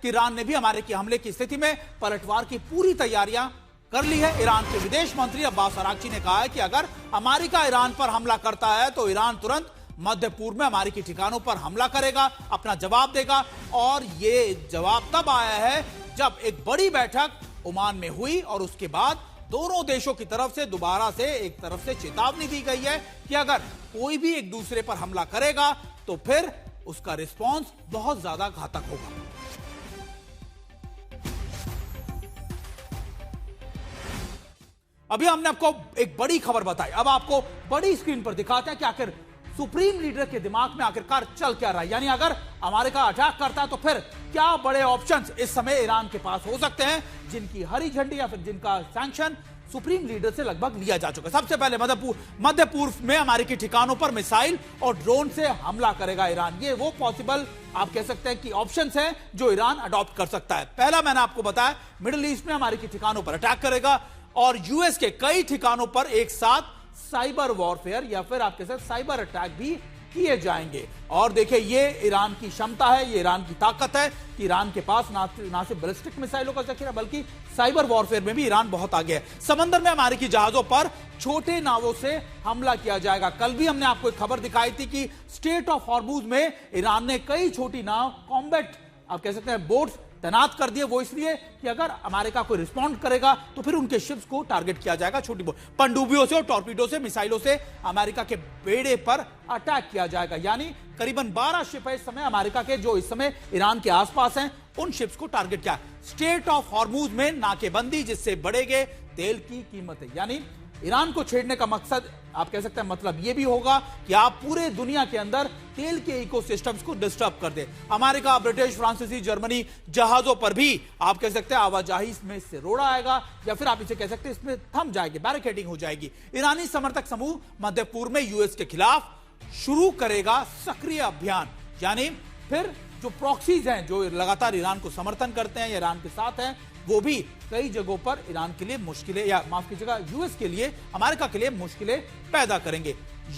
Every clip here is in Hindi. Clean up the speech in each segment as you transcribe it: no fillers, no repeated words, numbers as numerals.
कि ईरान ने भी अमेरिकी हमले की स्थिति में पलटवार की पूरी तैयारियां कर ली है। ईरान के विदेश मंत्री अब्बास अरागची ने कहा है कि अगर अमेरिका ईरान पर हमला करता है तो ईरान तुरंत मध्य पूर्व में अमेरिकी ठिकानों पर हमला करेगा, अपना जवाब देगा। और ये जवाब तब आया है जब एक बड़ी बैठक ओमान में हुई और उसके बाद दोनों देशों की तरफ से दोबारा से एक तरफ से चेतावनी दी गई है कि अगर कोई भी एक दूसरे पर हमला करेगा तो फिर उसका रिस्पॉन्स बहुत ज्यादा घातक होगा। अभी हमने आपको एक बड़ी खबर बताई, अब आपको बड़ी स्क्रीन पर दिखाते हैं कि आखिर सुप्रीम लीडर के दिमाग में आखिरकार चल क्या रहा है। यानी अगर अमेरिका अटैक करता है तो फिर क्या बड़े ऑप्शंस इस समय ईरान के पास हो सकते हैं, जिनकी हरी झंडी या फिर जिनका सैंक्शन सुप्रीम लीडर से लगभग लिया जा चुका है। सबसे पहले मध्य पूर्व में अमेरिकी ठिकानों पर मिसाइल और ड्रोन से हमला करेगा ईरान। ये वो पॉसिबल आप कह सकते हैं कि ऑप्शंस हैं जो ईरान अडॉप्ट कर सकता है। पहला मैंने आपको बताया, मिडिल ईस्ट में अमेरिकी ठिकानों पर अटैक करेगा और यूएस के कई ठिकानों पर एक साथ साइबर वॉरफेयर या फिर आप कह सकते हैं साइबर अटैक भी किए जाएंगे। और देखिए, ये ईरान की क्षमता है, ये ईरान की ताकत है कि ईरान के पास ना सिर्फ बैलिस्टिक मिसाइलों का जखीरा बल्कि साइबर वॉरफेयर में भी ईरान बहुत आगे है। समंदर में अमेरिकी जहाजों पर छोटे नावों से हमला किया जाएगा। कल भी हमने आपको एक खबर दिखाई थी कि स्ट्रेट ऑफ हॉर्मुज में ईरान ने कई छोटी नाव, कॉम्बैट आप कह सकते हैं बोट्स तैनात कर दिए। वो इसलिए कि अगर अमेरिका कोई रिस्पॉन्ड करेगा तो फिर उनके शिप्स को टारगेट किया जाएगा। छोटी पनडुब्बियों से और टॉर्पीडो से, मिसाइलों से अमेरिका के बेड़े पर अटैक किया जाएगा। यानी करीबन 12 शिप है इस समय अमेरिका के जो इस समय ईरान के आसपास हैं, उन शिप्स को टारगेट किया। स्ट्रेट ऑफ हॉर्मुज में नाकेबंदी, जिससे बढ़ेंगे तेल की कीमतें। यानी ईरान को छेड़ने का मकसद आप कह सकते हैं मतलब यह भी होगा कि आप पूरे दुनिया के अंदर तेल के इकोसिस्टम्स को डिस्टर्ब कर दे। अमेरिका, ब्रिटिश, फ्रांसीसी, जर्मनी जहाजों पर भी आप कह सकते हैं आवाजाही इसमें इससे रोड़ा आएगा या फिर आप इसे कह सकते हैं इसमें थम जाएगी, बैरिकेडिंग हो जाएगी। ईरानी समर्थक समूह मध्य पूर्व में यूएस के खिलाफ शुरू करेगा सक्रिय अभियान। यानी फिर जो प्रॉक्सीज हैं जो लगातार ईरान को समर्थन करते हैं या ईरान के साथ हैं, वो भी कई जगहों पर ईरान के लिए मुश्किलें या माफ कीजिएगा यूएस के लिए, अमेरिका के लिए मुश्किलें पैदा करेंगे।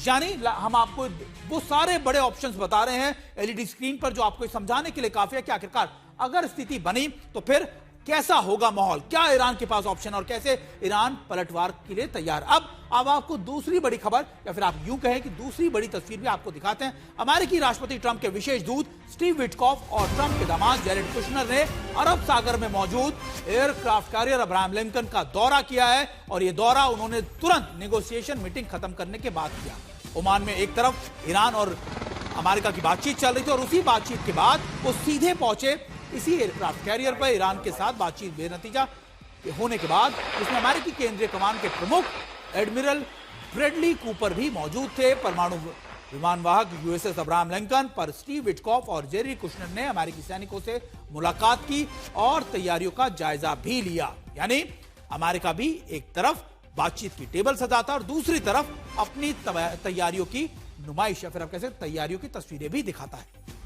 यानी हम आपको वो सारे बड़े ऑप्शंस बता रहे हैं एलईडी स्क्रीन पर, जो आपको समझाने के लिए काफी है कि आखिरकार अगर स्थिति बनी तो फिर कैसा होगा माहौल, क्या ईरान के पास ऑप्शन और कैसे ईरान पलटवार के लिए तैयार। अब आपको दूसरी बड़ी खबर या फिर आप यूं कहें कि दूसरी बड़ी तस्वीर भी आपको दिखाते हैं। अमेरिकी राष्ट्रपति ट्रंप के विशेष दूत स्टीव विटकॉफ और ट्रंप के दामाद जैरेड कुशनर ने अरब सागर में मौजूद एयरक्राफ्ट कैरियर अब्राहम लिंकन का दौरा किया है और यह दौरा उन्होंने तुरंत नेगोशिएशन मीटिंग खत्म करने के बाद किया। ओमान में एक तरफ ईरान और अमेरिका की बातचीत चल रही थी और उसी बातचीत के बाद वो सीधे पहुंचे इसी एयरक्राफ्ट कैरियर पर। ईरान के साथ बातचीत बेनतीजा होने के बाद इसमें अमेरिकी केंद्रीय कमान के प्रमुख एडमिरल ब्रैडली कूपर भी मौजूद थे। परमाणु विमानवाहक यूएसएस अब्राहम लिंकन पर स्टीव विटकॉफ और जेरी कुशनर ने अमेरिकी सैनिकों से मुलाकात की और तैयारियों का जायजा भी लिया। यानी अमेरिका भी एक तरफ बातचीत की टेबल सजाता और दूसरी तरफ अपनी तैयारियों की नुमाइश या फिर आप कह सकते तैयारियों की तस्वीरें भी दिखाता है।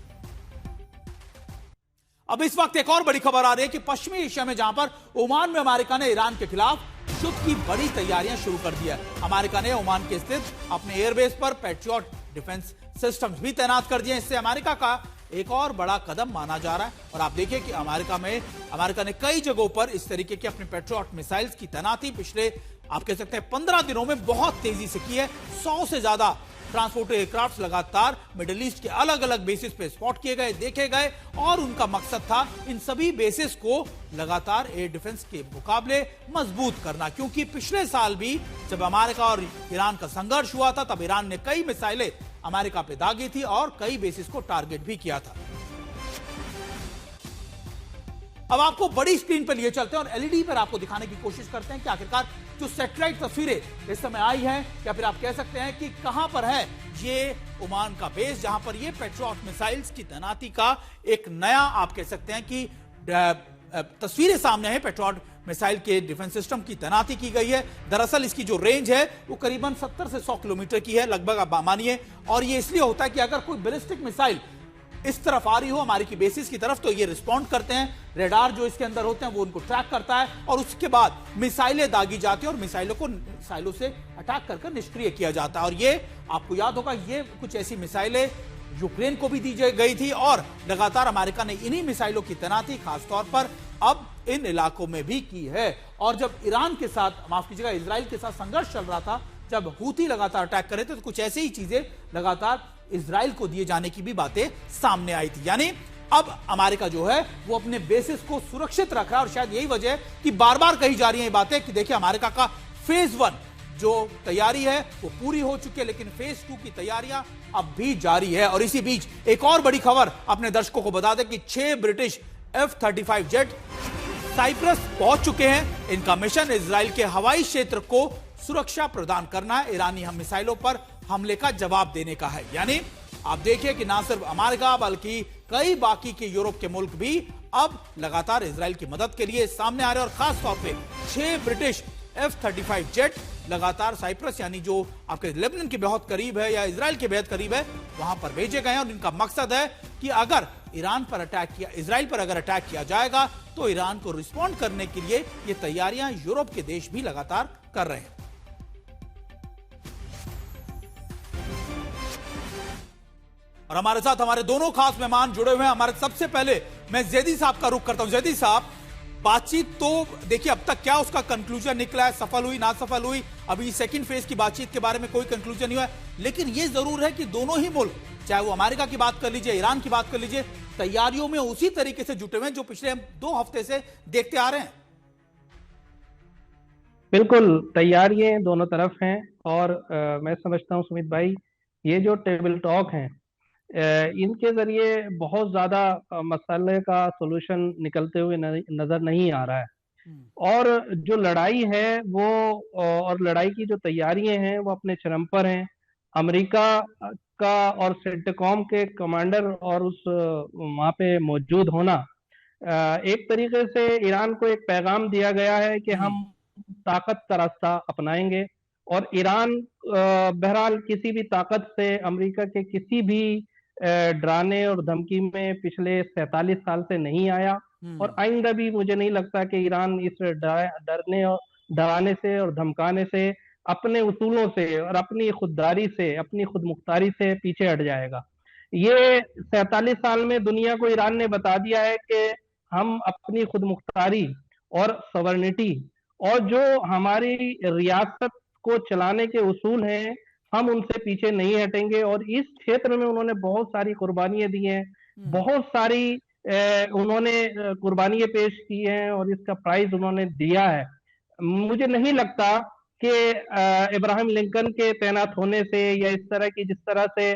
अब इस वक्त एक और बड़ी खबर आ रही है कि पश्चिमी एशिया में जहां पर ओमान में अमेरिका ने ईरान के खिलाफ युद्ध की बड़ी तैयारियां शुरू कर दी है। अमेरिका ने ओमान के स्थित अपने एयरबेस पर पैट्रियट डिफेंस सिस्टम्स भी तैनात कर दिए। इससे अमेरिका का एक और बड़ा कदम माना जा रहा है। और आप देखिए कि अमेरिका ने कई जगहों पर इस तरीके के अपने पैट्रियट मिसाइल्स की तैनाती पिछले आप कह सकते हैं 15 दिनों में बहुत तेजी से की है। 100 से ज्यादा ट्रांसपोर्ट एयरक्राफ्ट लगातार मिडिल ईस्ट के अलग अलग बेसिस पे स्पॉट किए गए, देखे गए और उनका मकसद था इन सभी बेसिस को लगातार एयर डिफेंस के मुकाबले मजबूत करना। क्योंकि पिछले साल भी जब अमेरिका और ईरान का संघर्ष हुआ था तब ईरान ने कई मिसाइलें अमेरिका पे दागी थी और कई बेसिस को टारगेट भी किया था। अब आपको बड़ी स्क्रीन पर लिए चलते हैं और एलईडी पर आपको दिखाने की कोशिश करते हैं कि आखिरकार जो सैटेलाइट तस्वीरें इस समय आई हैं या फिर आप कह सकते हैं कि कहां पर है ये ओमान का बेस, जहां पर ये पैट्रियट मिसाइल्स की तैनाती का एक नया आप कह सकते हैं कि तस्वीरें सामने है। पैट्रियट मिसाइल के डिफेंस सिस्टम की तैनाती की गई है। दरअसल इसकी जो रेंज है वो करीबन 70 से 100 किलोमीटर की है लगभग, आप मानिए। और ये इसलिए होता है कि अगर कोई बैलिस्टिक मिसाइल इस तरफ आ रही हो अमेरिकी बेसिस की तरफ तो ये रिस्पॉन्ड करते हैं। रेडार जो इसके अंदर होते हैं वो उनको ट्रैक करता है और उसके बाद मिसाइलें दागी जाती हैं और मिसाइलों से अटैक कर निष्क्रिय किया जाता है। और ये आपको याद होगा, ये कुछ ऐसी मिसाइलें यूक्रेन को भी दी गई थी और लगातार अमेरिका ने इन्हीं मिसाइलों की तैनाती खासतौर पर अब इन इलाकों में भी की है। और जब ईरान के साथ, माफ कीजिएगा, इजराइल के साथ संघर्ष चल रहा था, जब हूती लगातार अटैक कर रहे थे, तो कुछ ऐसी ही चीजें लगातार इजराइल को दिए जाने की भी बातें सामने आई थी। यानी अब अमेरिका जो है वो अपने बेसिस को सुरक्षित रख रहा है और शायद यही वजह है कि बार बार कही जा रही है ये बातें कि देखिए अमेरिका का फेज 1 जो तैयारी है वो पूरी हो चुकी है, लेकिन फेज 2 की तैयारियां अब भी जारी है। और इसी बीच एक और बड़ी खबर अपने दर्शकों को बता दें कि 6 ब्रिटिश F-35 जेट साइप्रस पहुंच चुके हैं। इनका मिशन इजराइल के हवाई क्षेत्र को सुरक्षा प्रदान करना है, ईरानी हम मिसाइलों पर हमले का जवाब देने का है। यानी आप देखिए कि ना सिर्फ अमेरिका बल्कि कई बाकी के यूरोप के मुल्क भी अब लगातार इजराइल की मदद के लिए सामने आ रहे हैं और खास तौर पे 6 ब्रिटिश F-35 जेट लगातार साइप्रस, यानी जो आपके लेबनान के बहुत करीब है या इजराइल के बेहद करीब है, वहां पर भेजे गए हैं। और इनका मकसद है कि अगर ईरान पर अटैक किया, इजराइल पर अगर अटैक किया जाएगा तो ईरान को रिस्पॉन्ड करने के लिए ये तैयारियां यूरोप के देश भी लगातार कर रहे हैं। और हमारे साथ हमारे दोनों खास मेहमान जुड़े हुए हैं। हमारे सबसे पहले मैं जैदी साहब का रुख करता हूं। जैदी साहब, बातचीत तो देखिए अब तक क्या उसका कंक्लूजन निकला है, सफल हुई ना सफल हुई, अभी सेकंड फेज की बातचीत के बारे में कोई कंक्लूजन नहीं हुआ, लेकिन यह जरूर है कि दोनों ही मुल्क, चाहे वो अमेरिका की बात कर लीजिए, ईरान की बात कर लीजिए, तैयारियों में उसी तरीके से जुटे हुए हैं जो पिछले हम 2 हफ्ते से देखते आ रहे हैं। बिल्कुल, तैयारियां दोनों तरफ हैं और मैं समझता हूं सुमित भाई, ये जो टेबल टॉक हैं इनके जरिए बहुत ज्यादा मसले का सॉल्यूशन निकलते हुए नजर नहीं आ रहा है। और जो लड़ाई है वो और लड़ाई की जो तैयारियां हैं वो अपने चरम पर हैं। अमेरिका का और सेंटकॉम के कमांडर और उस वहाँ पे मौजूद होना, एक तरीके से ईरान को एक पैगाम दिया गया है कि हम ताकत का रास्ता अपनाएंगे और ईरान बहरहाल किसी भी ताकत से, अमेरिका के किसी भी डराने और धमकी में पिछले 47 साल से नहीं आया और आइंदा भी मुझे नहीं लगता कि ईरान इस डरने और डराने से और धमकाने से, अपने उसूलों से और अपनी खुददारी से, अपनी खुदमुख्तारी से पीछे हट जाएगा। ये 47 साल में दुनिया को ईरान ने बता दिया है कि हम अपनी खुदमुख्तारी और सवर्निटी और जो हमारी रियासत को चलाने के उसूल हैं, हम उनसे पीछे नहीं हटेंगे। और इस क्षेत्र में उन्होंने बहुत सारी कुर्बानियां दी हैं, बहुत सारी उन्होंने कुर्बानियां पेश की हैं और इसका प्राइस उन्होंने दिया है। मुझे नहीं लगता कि इब्राहिम लिंकन के तैनात होने से या इस तरह की, जिस तरह से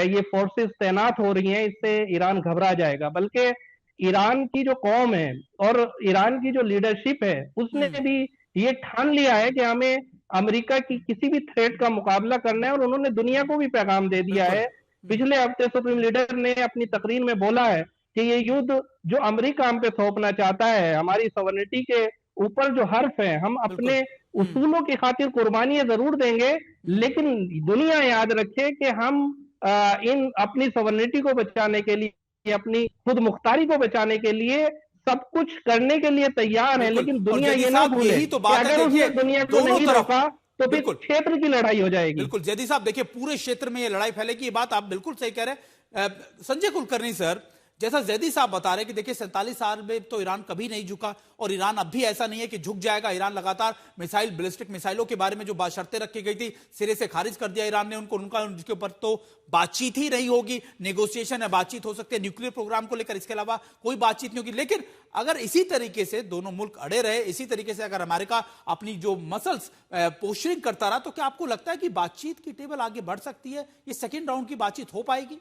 ये फोर्सेस तैनात हो रही हैं, इससे ईरान घबरा जाएगा, बल्कि ईरान की जो कौम है और ईरान की जो लीडरशिप है उसने भी ये ठान लिया है कि हमें अमेरिका की किसी भी थ्रेट का मुकाबला करना है। और उन्होंने दुनिया को भी पैगाम दे दिया है। पिछले हफ्ते सुप्रीम लीडर ने अपनी तकरीर में बोला है कि ये युद्ध जो अमेरिका हम पे थोपना चाहता है, हमारी सॉवरेनिटी के ऊपर जो हर्फ है, हम अपने उसूलों की खातिर कुर्बानियां जरूर देंगे, लेकिन दुनिया याद रखे कि हम इन अपनी सॉवरेनिटी को बचाने के लिए, अपनी खुद मुख्तारी को बचाने के लिए सब कुछ करने के लिए तैयार है। लेकिन दुनिया ये ना भूले कि अगर उसने दुनिया को नहीं रोका तो फिर क्षेत्र की लड़ाई हो जाएगी। बिल्कुल जैदी साहब, देखिए पूरे क्षेत्र में ये लड़ाई फैलेगी, ये बात आप बिल्कुल सही कह रहे हैं। संजय कुलकर्णी सर, जैसा जैदी साहब बता रहे कि देखिए 47 साल में तो ईरान कभी नहीं झुका और ईरान अब भी ऐसा नहीं है कि झुक जाएगा। ईरान लगातार मिसाइल, बैलिस्टिक मिसाइलों के बारे में जो शर्तें रखी गई थी सिरे से खारिज कर दिया ईरान ने उनको, उनके ऊपर तो बातचीत ही नहीं होगी, नेगोशिएशन है, बातचीत हो सकती है न्यूक्लियर प्रोग्राम को लेकर, इसके अलावा कोई बातचीत नहीं होगी। लेकिन अगर इसी तरीके से दोनों मुल्क अड़े रहे, इसी तरीके से अगर अमेरिका अपनी जो मसल्स पोस्चरिंग करता रहा, तो क्या आपको लगता है कि बातचीत की टेबल आगे बढ़ सकती है? ये सेकेंड राउंड की बातचीत हो पाएगी?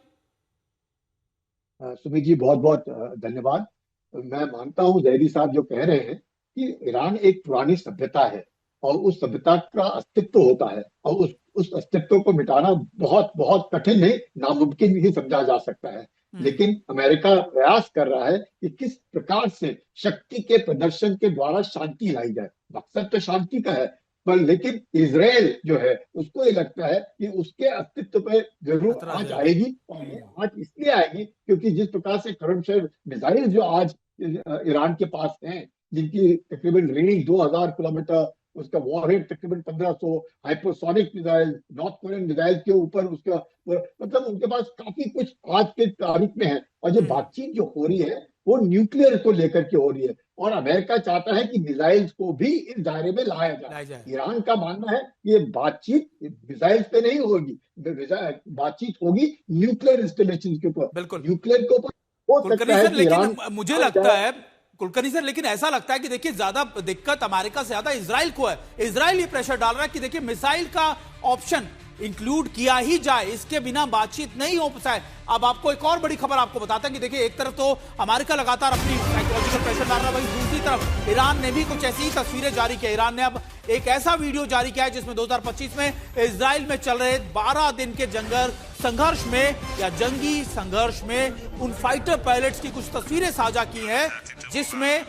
सुमित जी, बहुत बहुत धन्यवाद। मैं मानता हूं जैदी साहब जो कह रहे हैं कि ईरान एक पुरानी सभ्यता है और उस सभ्यता का अस्तित्व होता है और उस अस्तित्व को मिटाना बहुत बहुत कठिन है, नामुमकिन ही समझा जा सकता है। लेकिन अमेरिका प्रयास कर रहा है कि किस प्रकार से शक्ति के प्रदर्शन के द्वारा शांति लाई जाए। मकसद तो शांति का है, पर लेकिन इजराइल जो है उसको ये लगता है कि उसके अस्तित्व पे जरूर आज आएगी। और आज इसलिए आएगी क्योंकि जिस प्रकार से क्रमशः मिसाइल जो आज ईरान के पास हैं, जिनकी तकरीबन रेंज 2000 किलोमीटर उसका वॉरहेड तकरीबन 1500 hypersonic missile, north Korean missile के ऊपर उसका, मतलब उनके पास काफी कुछ आज के तारीख में है। और जो बातचीत जो हो रही है वो न्यूक्लियर को लेकर के हो रही है, और अमेरिका चाहता है कि मिसाइल्स को भी इस दायरे में लाया जाए। ईरान का मानना है कि ये बातचीत मिसाइल्स पे नहीं होगी, बातचीत होगी न्यूक्लियर इंस्टॉलेशन के ऊपर, बिल्कुल न्यूक्लियर के ऊपर हो सकता है कि ईरान, मुझे लगता है कुलकर्णी सर, लेकिन ऐसा लगता है कि देखिए ज्यादा दिक्कत अमेरिका से ज्यादा इजराइल को है। इजराइल ये प्रेशर डाल रहा है कि देखिए मिसाइल का ऑप्शन इंक्लूड किया ही जाए, इसके बिना बातचीत नहीं हो पाए। अब आपको एक और बड़ी खबर आपको बताते हैं कि देखिए एक तरफ तो अमेरिका लगातार अपनी साइकोलॉजिकल प्रेशर डाल रहा है, वहीं दूसरी तरफ ईरान ने भी कुछ ऐसी ही तस्वीरें जारी की। ईरान ने अब एक ऐसा वीडियो जारी किया है जिसमें 2025 में इजराइल में चल रहे 12 दिन के संघर्ष में या जंगी संघर्ष में उन फाइटर पायलट्स की कुछ तस्वीरें साझा की हैं, जिसमें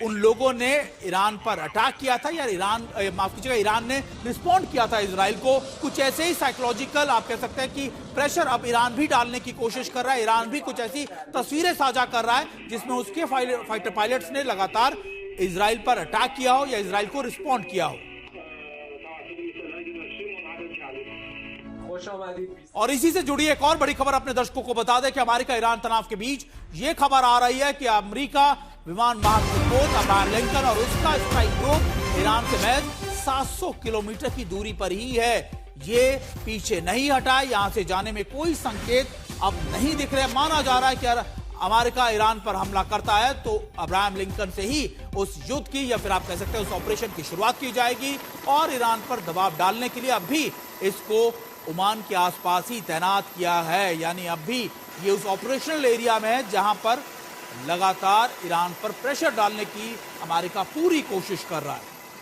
उन लोगों ने ईरान पर अटैक किया था, या ईरान ने रिस्पॉन्ड किया था इजराइल को। कुछ ऐसे ही साइकोलॉजिकल आप कह सकते हैं कि प्रेशर अब ईरान भी डालने की कोशिश कर रहा है। ईरान भी कुछ ऐसी तस्वीरें साझा कर रहा है जिसमें उसके फाइटर पायलट्स ने लगातार इजराइल पर अटैक किया हो या इजराइल को रिस्पॉन्ड किया हो। और इसी से जुड़ी एक और बड़ी खबर अपने दर्शकों को बता दें कि अमेरिका ईरान तनाव के बीच यह खबर आ रही है कि अमेरिका विमान महासचिव अब्राहम लिंकन और उसका स्ट्राइक ग्रुप ईरान से महज 700 किलोमीटर की दूरी पर ही है। ये पीछे नहीं हटा, यहां से जाने में कोई संकेत अब नहीं दिख रहे। माना जा रहा है कि अमेरिका ईरान पर हमला करता है तो अब्राहम लिंकन से ही उस युद्ध की, या फिर आप कह सकते हैं उस ऑपरेशन की शुरुआत की जाएगी। और ईरान पर दबाव डालने के लिए अब भी इसको ओमान के आसपास ही तैनात किया है, यानी अब भी ये उस ऑपरेशनल एरिया में है जहां पर लगातार ईरान पर प्रेशर डालने की अमेरिका पूरी कोशिश कर रहा है।